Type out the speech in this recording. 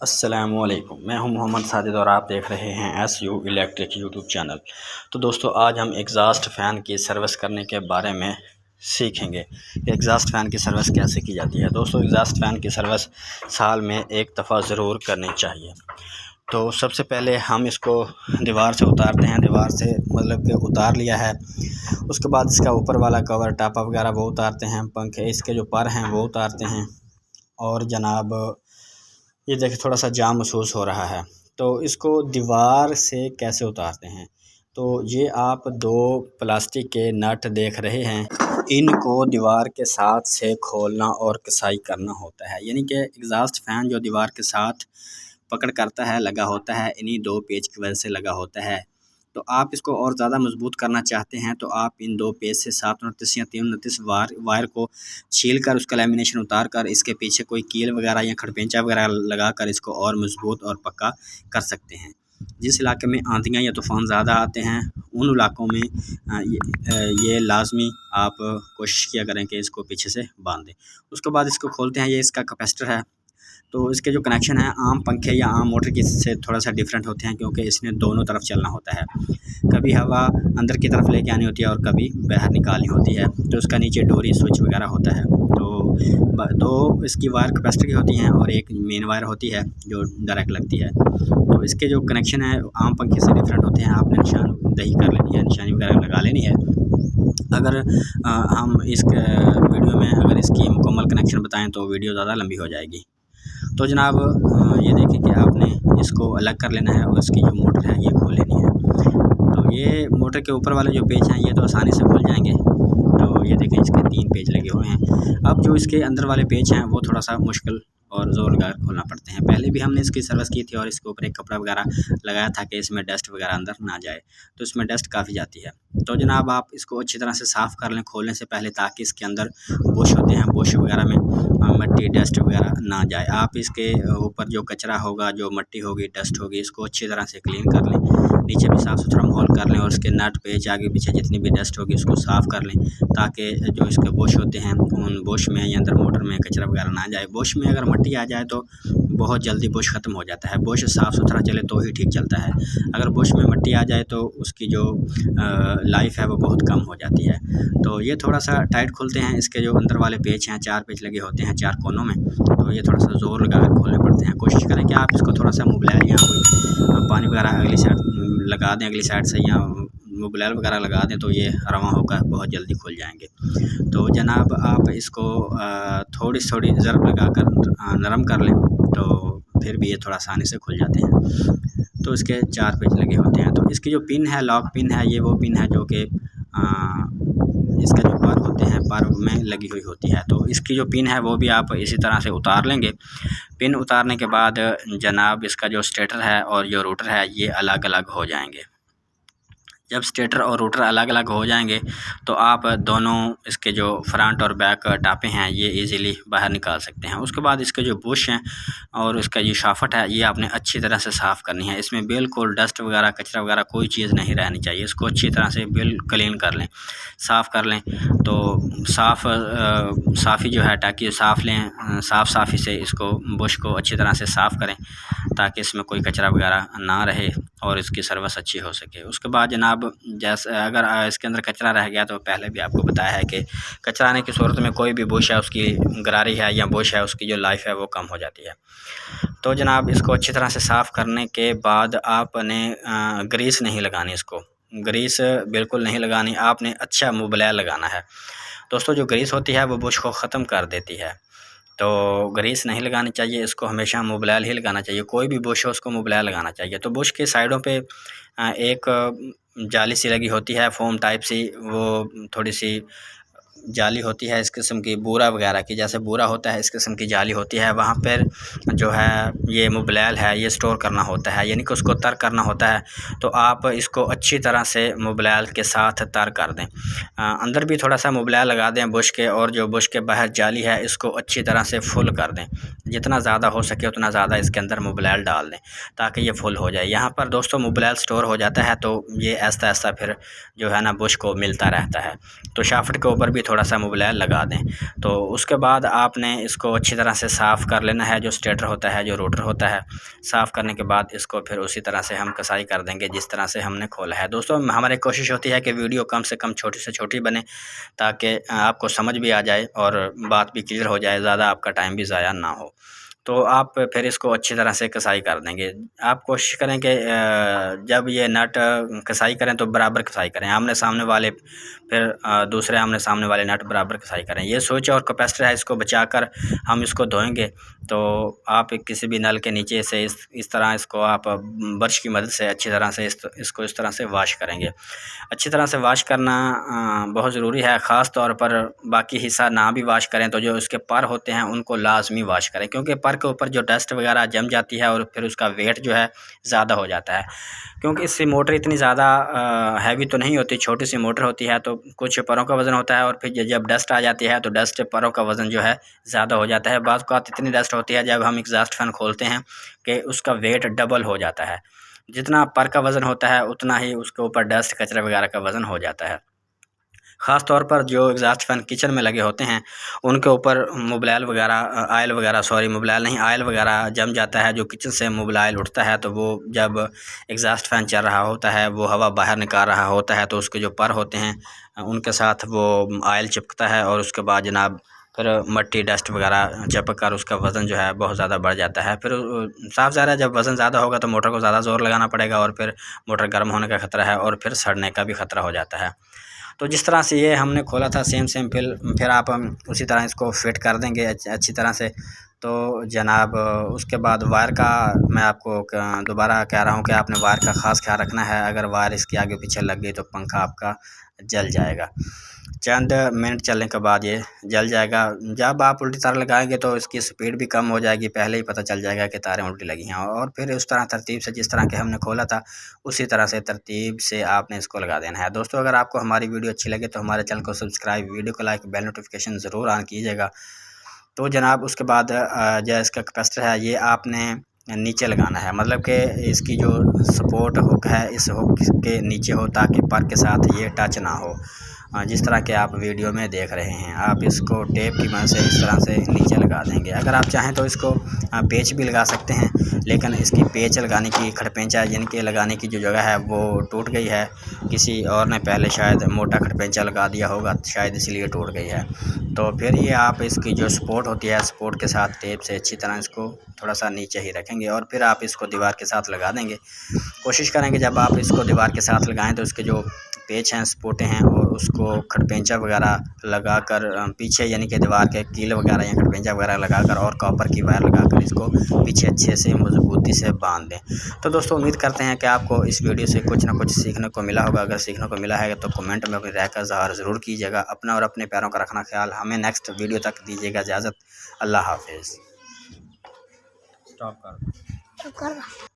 अस्सलामुअलैकुम, मैं हूं मोहम्मद साजिद और आप देख रहे हैं SU इलेक्ट्रिक यूट्यूब चैनल। तो दोस्तों, आज हम एग्ज़ास्ट फ़ैन की सर्विस करने के बारे में सीखेंगे कि एग्ज़ास्ट फ़ैन की सर्विस कैसे की जाती है। दोस्तों, एग्ज़ास्ट फ़ैन की सर्विस साल में एक दफ़ा ज़रूर करनी चाहिए। तो सबसे पहले हम इसको दीवार से उतारते हैं। दीवार से मतलब कि उतार लिया है, उसके बाद इसका ऊपर वाला कवर टापा वगैरह वो उतारते हैं, पंखे इसके जो पर हैं वो उतारते हैं। और जनाब, ये देखिए थोड़ा सा जाम महसूस हो रहा है। तो इसको दीवार से कैसे उतारते हैं, तो ये आप दो प्लास्टिक के नट देख रहे हैं, इनको दीवार के साथ से खोलना और कसाई करना होता है। यानी कि एग्ज़ास्ट फ़ैन जो दीवार के साथ पकड़ करता है लगा होता है, इन्हीं दो पेच की वजह से लगा होता है। तो आप इसको और ज़्यादा मजबूत करना चाहते हैं तो आप इन दो पेच से 7 या 3 वायर को छील कर उसका लेमिनेशन उतार कर इसके पीछे कोई कील वगैरह या खड़पेंचा वगैरह लगा कर इसको और मजबूत और पक्का कर सकते हैं। जिस इलाके में आंधियाँ या तूफ़ान ज़्यादा आते हैं उन इलाकों में ये लाजमी आप कोशिश किया करें कि इसको पीछे से बांध दें। उसके बाद इसको खोलते हैं। ये इसका कैपेसिटर है। तो इसके जो कनेक्शन है आम पंखे या आम मोटर की से थोड़ा सा डिफरेंट होते हैं, क्योंकि इसमें दोनों तरफ चलना होता है। कभी हवा अंदर की तरफ लेके आनी होती है और कभी बाहर निकालनी होती है। तो उसका नीचे डोरी स्विच वगैरह होता है। तो दो इसकी वायर कैपेसिटर की होती हैं और एक मेन वायर होती है जो डायरेक्ट लगती है। तो इसके जो कनेक्शन है आम पंखे से डिफरेंट होते हैं। आपने निशानदेही कर लेनी है, निशानी वगैरह लगा लेनी है। अगर हम इस वीडियो में अगर इसकी मुकम्मल कनेक्शन बताएं तो वीडियो ज़्यादा लंबी हो जाएगी। तो जनाब, ये देखें कि आपने इसको अलग कर लेना है और इसकी जो मोटर है ये खोल लेनी है। तो ये मोटर के ऊपर वाले जो पेच हैं ये तो आसानी से खुल जाएंगे। तो ये देखें इसके 3 पेच लगे हुए हैं। अब जो इसके अंदर वाले पेच हैं वो थोड़ा सा मुश्किल और ज़ोर लगाकर खोलना पड़ते हैं। पहले भी हमने इसकी सर्विस की थी और इसके ऊपर एक कपड़ा वगैरह लगाया था कि इसमें डस्ट वगैरह अंदर ना जाए। तो इसमें डस्ट काफ़ी जाती है। तो जनाब, आप इसको अच्छी तरह से साफ़ कर लें खोलने से पहले, ताकि इसके अंदर बुश होते हैं, बुश वगैरह में मट्टी डस्ट वगैरह ना जाए। आप इसके ऊपर जो कचरा होगा, जो मट्टी होगी, डस्ट होगी, इसको अच्छी तरह से क्लीन कर लें। नीचे भी साफ़ सुथरा माहौल कर लें और उसके नट पेच आगे पीछे जितनी भी डस्ट होगी उसको साफ़ कर लें, ताकि जो इसके बुश होते हैं उन बुश में या अंदर मोटर में कचरा वगैरह ना जाए। बुश में अगर मट्टी आ जाए तो बहुत जल्दी बुश ख़त्म हो जाता है। बुश साफ़ सुथरा चले तो ही ठीक चलता है। अगर बुश में मट्टी आ जाए तो उसकी जो लाइफ है वो बहुत कम हो जाती है। तो ये थोड़ा सा टाइट खुलते हैं। इसके जो अंदर वाले पेच हैं 4 पेच लगे होते हैं 4 कोनों में, तो ये थोड़ा सा ज़ोर लगा कर खोलने पड़ते हैं। कोशिश करें कि आप इसको थोड़ा सा मोबिलायर या कोई पानी वगैरह अगली साइड लगा दें, अगली साइड से, या मोबिलायर वगैरह लगा दें तो ये रवां होकर बहुत जल्दी खुल जाएंगे। तो जनाब, आप इसको थोड़ी थोड़ी ज़रब लगा कर नरम कर लें तो फिर भी ये थोड़ा आसानी से खुल जाते हैं। तो इसके 4 पेच लगे होते हैं। तो इसकी जो पिन है, लॉक पिन है, ये वो पिन है जो कि इसके जो पर होते हैं पर में लगी हुई होती है। तो इसकी जो पिन है वो भी आप इसी तरह से उतार लेंगे। पिन उतारने के बाद जनाब, इसका जो स्टेटर है और जो रोटर है ये अलग अलग हो जाएंगे। जब स्टेटर और रोटर अलग अलग हो जाएंगे तो आप दोनों इसके जो फ्रंट और बैक टापे हैं ये इजीली बाहर निकाल सकते हैं। उसके बाद इसके जो बुश हैं और इसका ये शाफ्ट है ये आपने अच्छी तरह से साफ़ करनी है। इसमें बिल्कुल डस्ट वगैरह कचरा वगैरह कोई चीज़ नहीं रहनी चाहिए। इसको अच्छी तरह से क्लीन कर लें, साफ़ कर लें। तो साफ़ी जो है टाकि साफ़ लें, साफ़ी से इसको बुश को अच्छी तरह से साफ़ करें ताकि इसमें कोई कचरा वगैरह ना रहे और इसकी सर्विस अच्छी हो सके। उसके बाद जनाब, जैसे अगर इसके अंदर कचरा रह गया तो पहले भी आपको बताया है कि कचरा आने की सूरत में कोई भी बुश है उसकी गरारी है या बुश है उसकी जो लाइफ है वो कम हो जाती है। तो जनाब, इसको अच्छी तरह से साफ़ करने के बाद आपने ग्रीस नहीं लगानी, इसको ग्रीस बिल्कुल नहीं लगानी, आपने अच्छा मोबिलायर लगाना है। दोस्तों, जो ग्रीस होती है वो बुश को ख़त्म कर देती है, तो ग्रीस नहीं लगानी चाहिए। इसको हमेशा मोबिलायर ही लगाना चाहिए। कोई भी बुश हो उसको मोबिलायर लगाना चाहिए। तो बुश के साइडों पे एक जाली सी लगी होती है, फोम टाइप सी, वो थोड़ी सी जाली होती है इस किस्म की, बूरा वगैरह की, जैसे बूरा होता है इस किस्म की जाली होती है। वहाँ पर जो है ये मोबिलायर है ये स्टोर करना होता है, यानी कि उसको तर करना होता है। तो आप इसको अच्छी तरह से मोबिलायर के साथ तर कर दें। अंदर भी थोड़ा सा मोबिलायर लगा दें बुश के, और जो बुश के बाहर जाली है इसको अच्छी तरह से फुल कर दें। जितना ज़्यादा हो सके उतना ज़्यादा इसके अंदर मोबिलायर डाल दें ताकि ये फुल हो जाए। यहाँ पर दोस्तों मोबिलायर स्टोर हो जाता है तो ये ऐसा ऐसा फिर जो है ना बुश को मिलता रहता है। तो शाफ्ट के ऊपर भी थोड़ा सा मोबिलाइल लगा दें। तो उसके बाद आपने इसको अच्छी तरह से साफ़ कर लेना है, जो स्टेटर होता है, जो रोटर होता है। साफ़ करने के बाद इसको फिर उसी तरह से हम कसाई कर देंगे जिस तरह से हमने खोला है। दोस्तों हमारी कोशिश होती है कि वीडियो कम से कम छोटी से छोटी बने, ताकि आपको समझ भी आ जाए और बात भी क्लियर हो जाए, ज़्यादा आपका टाइम भी ज़ाया ना हो। तो आप फिर इसको अच्छी तरह से कसाई कर देंगे। आप कोशिश करें कि जब ये नट कसाई करें तो बराबर कसाई करें, आमने-सामने वाले फिर दूसरे आमने-सामने वाले नट बराबर कसाई करें। ये स्विच और कैपेसिटर है, इसको बचाकर हम इसको धोएँगे। तो आप किसी भी नल के नीचे से इस तरह इसको आप ब्रश की मदद से अच्छी तरह से इसको इस तरह से वॉश करेंगे। अच्छी तरह से वॉश करना बहुत ज़रूरी है, ख़ास तौर पर बाकी हिस्सा ना भी वॉश करें तो जो इसके पर होते हैं उनको लाज़मी वॉश करें, क्योंकि पर के ऊपर जो डस्ट वगैरह जम जाती है और फिर उसका वेट जो है ज़्यादा हो जाता है। क्योंकि इससे मोटर इतनी ज़्यादा हैवी तो नहीं होती, छोटी सी मोटर होती है, तो कुछ परों का वज़न होता है और फिर जब डस्ट आ जाती है तो डस्ट परों का वज़न जो है ज़्यादा हो जाता है। बाज़ औक़ात इतनी डस्ट होती है जब हम एग्ज़ॉस्ट फ़ैन खोलते हैं कि उसका वेट डबल हो जाता है। जितना पर का वज़न होता है उतना ही उसके ऊपर डस्ट कचरा वगैरह का वज़न हो जाता है। ख़ास तौर पर जो एग्ज़ॉस्ट फ़ैन किचन में लगे होते हैं उनके ऊपर मोबिलाइल वगैरह मोबिलाइल नहीं, ऑयल वगैरह जम जाता है। जो किचन से मोबिलाइल उठता है तो वो जब एग्ज़ॉस्ट फ़ैन चल रहा होता है, वो हवा बाहर निकाल रहा होता है, तो उसके जो पर होते हैं उनके साथ वो ऑयल चिपकता है और उसके बाद जनाब फिर मट्टी डस्ट वगैरह चिपक कर उसका वज़न जो है बहुत ज़्यादा बढ़ जाता है। फिर साफ़ ज़ाहिर है जब वज़न ज़्यादा होगा तो मोटर को ज़्यादा ज़ोर लगाना पड़ेगा और फिर मोटर गर्म होने का ख़तरा है और फिर सड़ने का भी ख़तरा हो जाता है। तो जिस तरह से ये हमने खोला था सेम फिर आप उसी तरह इसको फिट कर देंगे अच्छी तरह से। तो जनाब उसके बाद वायर का मैं आपको दोबारा कह रहा हूँ कि आपने वायर का ख़ास ख्याल रखना है। अगर वायर इसके आगे पीछे लग गई तो पंखा आपका जल जाएगा। चंद मिनट चलने के बाद ये जल जाएगा। जब आप उल्टी तार लगाएंगे तो इसकी स्पीड भी कम हो जाएगी, पहले ही पता चल जाएगा कि तारें उल्टी लगी हैं। और फिर उस तरह तरतीब से जिस तरह के हमने खोला था उसी तरह से तरतीब से आपने इसको लगा देना है। दोस्तों अगर आपको हमारी वीडियो अच्छी लगे तो हमारे चैनल को सब्सक्राइब, वीडियो को लाइक, बेल नोटिफिकेशन ज़रूर ऑन कीजिएगा। तो जनाब उसके बाद जो इसका कैपेसिटर है ये आपने नीचे लगाना है, मतलब कि इसकी जो सपोर्ट हुक है इस हुक के नीचे हो ताकि पर के साथ ये टच ना हो। जिस तरह के आप वीडियो में देख रहे हैं, आप इसको टेप की मदद से इस तरह से नीचे लगा देंगे। अगर आप चाहें तो इसको पेच भी लगा सकते हैं, लेकिन इसकी पेच लगाने की खड़पेंचा जिनके लगाने की जो जगह है वो टूट गई है, किसी और ने पहले शायद मोटा खड़पेंचा लगा दिया होगा शायद इसलिए टूट गई है। तो फिर ये आप इसकी जो सपोर्ट होती है सपोर्ट के साथ टेप से अच्छी तरह इसको थोड़ा सा नीचे ही रखेंगे और फिर आप इसको दीवार के साथ लगा देंगे। कोशिश करेंगे जब आप इसको दीवार के साथ लगाएं तो इसके जो पेच हैं सपोर्टें हैं और उसको खड़पेंचा वगैरह लगाकर पीछे यानी कि दीवार के कील वगैरह या खड़पेंचा वगैरह लगाकर और कॉपर की वायर लगाकर इसको पीछे अच्छे से मजबूती से बांध दें। तो दोस्तों उम्मीद करते हैं कि आपको इस वीडियो से कुछ ना कुछ सीखने को मिला होगा। अगर सीखने को मिला है तो कमेंट में अपनी राय का इज़हार ज़रूर कीजिएगा। अपना और अपने पैरों का रखना ख्याल। हमें नेक्स्ट वीडियो तक दीजिएगा इजाज़त। अल्लाह हाफिज़। स्टॉप कर।